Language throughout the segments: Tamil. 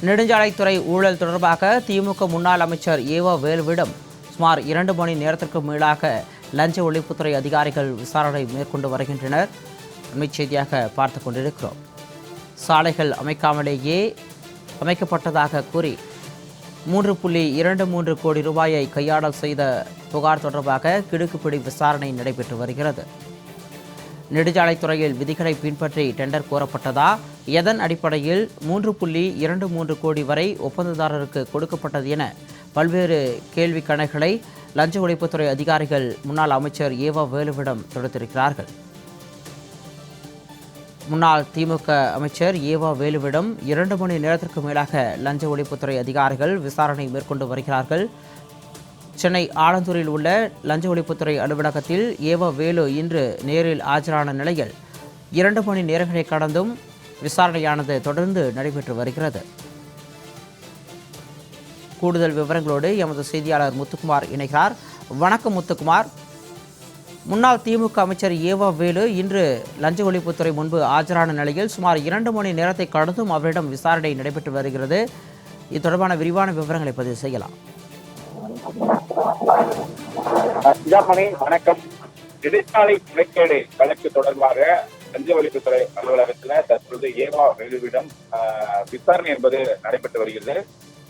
நெடுஞ்சாலைத்துறை ஊழல் தொடர்பாக திமுக முன்னாள் அமைச்சர் ஏவா வேலுவிடம் சுமார் 2 மணி நேரத்திற்கு மேலாக லஞ்ச ஒழிப்புத்துறை அதிகாரிகள் விசாரணை மேற்கொண்டு வருகின்றனர். அண்மைச் செய்தியாக பார்த்து கொண்டிருக்கிறோம். சாலைகள் அமைக்காமலேயே அமைக்கப்பட்டதாக கூறி 3.23 கோடி ரூபாயை கையாடல் செய்த புகார் தொடர்பாக கிடுக்குப்பிடி விசாரணை நடைபெற்று வருகிறது. நெடுஞ்சாலைத்துறையில் விதிகளை பின்பற்றி டெண்டர் கோரப்பட்டதா, எதன் அடிப்படையில் 3.23 கோடி வரை ஒப்பந்ததாரருக்கு கொடுக்கப்பட்டது என பல்வேறு கேள்வி கணைகளை லஞ்ச ஒழிப்புத்துறை அதிகாரிகள் முன்னாள் அமைச்சர் ஏவா வேலுவிடம் தொடுத்திருக்கிறார்கள். முன்னாள் திமுக அமைச்சர் ஏவா வேலுவிடம் 2 மணி நேரத்திற்கு மேலாக லஞ்ச ஒழிப்புத்துறை அதிகாரிகள் விசாரணை மேற்கொண்டு வருகிறார்கள். சென்னை ஆலந்தூரில் உள்ள லஞ்ச ஒழிப்புத்துறை அலுவலகத்தில் ஏவா வேலு இன்று நேரில் ஆஜரான நிலையில் 2 மணி நேரங்களை கடந்தும் விசாரணையானது தொடர்ந்து நடைபெற்று வருகிறது. கூடுதல் விவரங்களோடு எமது செய்தியாளர் முத்துக்குமார் இணைகிறார். வணக்கம் முத்துக்குமார். முன்னாள் திமுக அமைச்சர் ஏவா வேலு இன்று லஞ்ச ஒழிப்புத்துறை முன்பு ஆஜரான நிலையில் சுமார் 2 மணி நேரத்தை கடந்தும் அவரிடம் விசாரணை நடைபெற்று வருகிறது. இது தொடர்பான விரிவான விவரங்களை பதிவு செய்யலாம். வணக்கம். நெடுஞ்சாலை முறைகேடு வழக்கு தொடர்பாக லஞ்ச ஒழிப்புத்துறை அலுவலகத்தில் தற்பொழுது ஏவா வேலுவிடம் விசாரணை என்பது நடைபெற்று வருகிறது.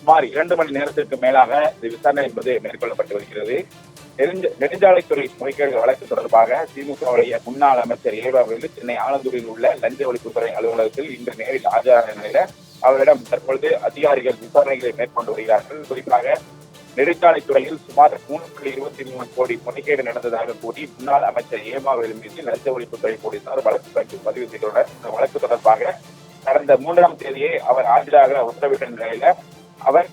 சுமார் 2 மணி நேரத்திற்கு மேலாக இந்த விசாரணை என்பது மேற்கொள்ளப்பட்டு வருகிறது. நெடுஞ்சாலைத்துறை முறைகேடு வழக்கு தொடர்பாக திமுகவுடைய முன்னாள் அமைச்சர் ஏவா வேலு சென்னை ஆலந்தூரில் உள்ள லஞ்ச ஒழிப்புத்துறை அலுவலகத்தில் இன்று நேரில் ஆஜரான நிலையில அவரிடம் தற்பொழுது அதிகாரிகள் விசாரணைகளை மேற்கொண்டு வருகிறார்கள். குறிப்பாக நெடுஞ்சாலைத்துறையில் சுமார் 3.23 கோடி முறைகேடு நடந்ததாக கூறி முன்னாள் அமைச்சர் ஏவா வேலு மீது லஞ்ச ஒழிப்புத்துறை போலீசார் வழக்கு பதிவு செய்துள்ளனர். இந்த வழக்கு தொடர்பாக கடந்த 3ஆம் தேதியே அவர் ஆஜராக உத்தரவிட்ட நிலையில அவர்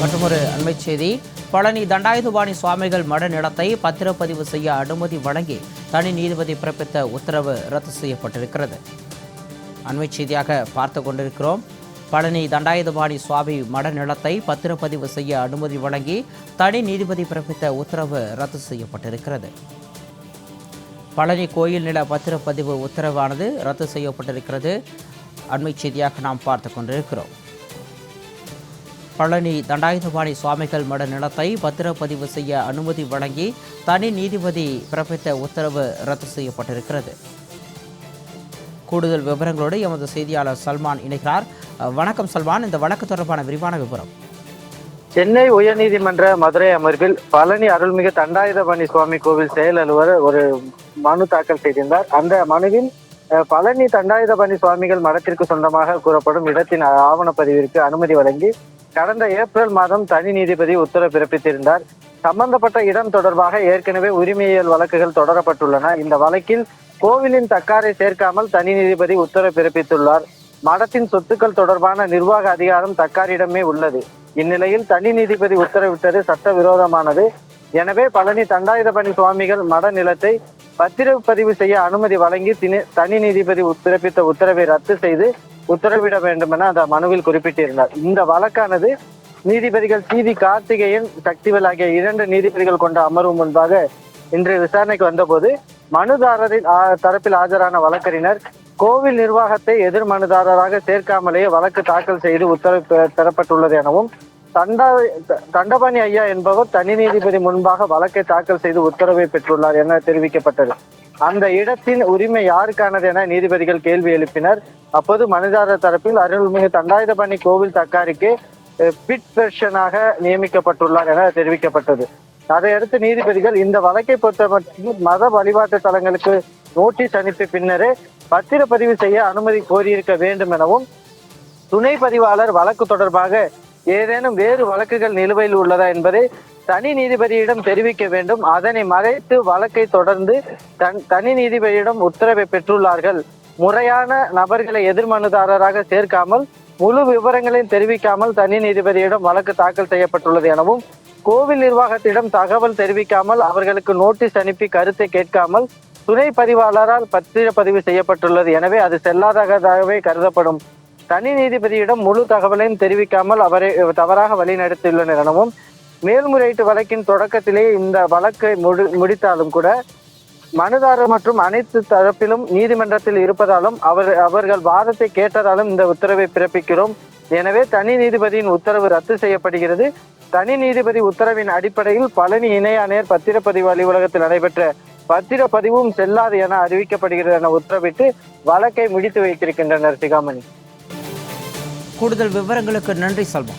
மற்றொரு அண்மைச் செய்தி. பழனி தண்டாயுதபாணி சுவாமிகள் மட நிலத்தை பத்திரப்பதிவு செய்ய அனுமதி வழங்கி தனி நீதிபதி பிறப்பித்த உத்தரவு ரத்து செய்யப்பட்டிருக்கிறது. அண்மைச் செய்தியாக பார்த்து கொண்டிருக்கிறோம். பழனி தண்டாயுதபாணி சுவாமி மட நிலத்தை பத்திரப்பதிவு செய்ய அனுமதி வழங்கி தனி நீதிபதி பிறப்பித்த உத்தரவு ரத்து செய்யப்பட்டிருக்கிறது. பழனி கோயில் நில பத்திரப்பதிவு உத்தரவானது ரத்து செய்யப்பட்டிருக்கிறது. அண்மைச் செய்தியாக நாம் பார்த்து கொண்டிருக்கிறோம். பழனி தண்டாயுதபாணி சுவாமிகள் மட நிலத்தை பத்திரப்பதிவு செய்ய அனுமதி வழங்கி தனி நீதிபதி பிறப்பித்த உத்தரவு ரத்து செய்யப்பட்டிருக்கிறது. கூடுதல் விவரங்களோடு எமது செய்தியாளர் சல்மான் இணைகிறார். வணக்கம் சல்மான், இந்த வழக்கு தொடர்பான விரிவான விவரம். சென்னை உயர்நீதிமன்ற மதுரை அமர்வில் பழனி அருள்மிகு தண்டாயுதபாணி சுவாமி கோவில் செயல் அலுவலர் ஒரு மனு தாக்கல் செய்திருந்தார். அந்த மனுவில் பழனி தண்டாயுதபாணி சுவாமிகள் மடத்திற்கு சொந்தமாக கூறப்படும் இடத்தின் ஆவணப்பதிவிற்கு அனுமதி வழங்கி கடந்த ஏப்ரல் மாதம் தனி நீதிபதி உத்தரவு பிறப்பித்திருந்தார். சம்பந்தப்பட்ட இடம் தொடர்பாக ஏற்கனவே உரிமையியல் வழக்குகள் தொடரப்பட்டுள்ளன. இந்த வழக்கில் கோவிலின் தக்காரை சேர்க்காமல் தனி நீதிபதி உத்தரவு பிறப்பித்துள்ளார். மடத்தின் சொத்துக்கள் தொடர்பான நிர்வாக அதிகாரம் தக்காரிடமே உள்ளது. இந்நிலையில் தனி நீதிபதி உத்தரவிட்டது சட்டவிரோதமானது. எனவே பழனி தண்டாயுதபாணி சுவாமிகள் மட நிலத்தை பத்திரப்பதிவு செய்ய அனுமதி வழங்கி தனி நீதிபதி பிறப்பித்த உத்தரவை ரத்து செய்து உத்தரவிட வேண்டும் என அந்த மனுவில் குறிப்பிட்டிருந்தார். இந்த வழக்கானது நீதிபதிகள் சி.வி. கார்த்திகேயன், சக்திவேல் ஆகிய 2 நீதிபதிகள் கொண்ட அமர்வு முன்பாக இன்றைய விசாரணைக்கு வந்தபோது மனுதாரரின் தரப்பில் ஆஜரான வழக்கறிஞர் கோவில் நிர்வாகத்தை எதிர் மனுதாரராக சேர்க்காமலேயே வழக்கு தாக்கல் செய்து உத்தரவு பெறப்பட்டுள்ளது எனவும் தண்டபாணி ஐயா என்பவர் தனி நீதிபதி முன்பாக வழக்கை தாக்கல் செய்து உத்தரவை பெற்றுள்ளார் என தெரிவிக்கப்பட்டது. அந்த இடத்தின் உரிமை யாருக்கானது என நீதிபதிகள் கேள்வி எழுப்பினர். அப்போது மனுதாரர் தரப்பில் அருள்மிகு தண்டாயுதபாணி கோவில் தக்காரிக்கு பிட் பெர்ஷனாக நியமிக்கப்பட்டுள்ளார் என தெரிவிக்கப்பட்டது. அதையடுத்து நீதிபதிகள் இந்த வழக்கை பொறுத்தமட்டில் மத வழிபாட்டு தலங்களுக்கு நோட்டீஸ் அனுப்பிய பின்னரே பத்திரப்பதிவு செய்ய அனுமதி கோரியிருக்க வேண்டும் எனவும் துணை பதிவாளர் வழக்கு தொடர்பாக ஏதேனும் வேறு வழக்குகள் நிலுவையில் உள்ளதா என்பதை தனி நீதிபதியிடம் தெரிவிக்க வேண்டும். அதனை மறைத்து வழக்கை தொடர்ந்து தனி நீதிபதியிடம் உத்தரவை பெற்றுள்ளார்கள். முறையான நபர்களை எதிர் மனுதாரராக சேர்க்காமல் முழு விவரங்களையும் தெரிவிக்காமல் தனி நீதிபதியிடம் வழக்கு தாக்கல் செய்யப்பட்டுள்ளது எனவும் கோவில் நிர்வாகத்திடம் தகவல் தெரிவிக்காமல் அவர்களுக்கு நோட்டீஸ் அனுப்பி கருத்தை கேட்காமல் துணை பதிவாளரால் பத்திரப்பதிவு செய்யப்பட்டுள்ளது. எனவே அது செல்லாததாகவே கருதப்படும். தனி நீதிபதியிடம் முழு தகவலையும் தெரிவிக்காமல் அவரை தவறாக வழிநடத்தியுள்ளனர் எனவும் மேல்முறையீட்டு வழக்கின் தொடக்கத்திலே இந்த வழக்கை முடித்தாலும் கூட மனுதாரர் மற்றும் அனைத்து தரப்பிலும் நீதிமன்றத்தில் இருப்பதாலும் அவர்கள் வாதத்தை கேட்டதாலும் இந்த உத்தரவை பிறப்பிக்கிறோம். எனவே தனி நீதிபதியின் உத்தரவு ரத்து செய்யப்படுகிறது. தனி நீதிபதி உத்தரவின் அடிப்படையில் பழனி இணை ஆணையர் பத்திரப்பதிவு அலுவலகத்தில் நடைபெற்ற பத்திரப்பதிவும் செல்லாது என அறிவிக்கப்படுகிறது என உத்தரவிட்டு வழக்கை முடித்து வைத்திருக்கின்றனர். சிகாமணி, கூடுதல் விவரங்களுக்கு நன்றி சல்மா.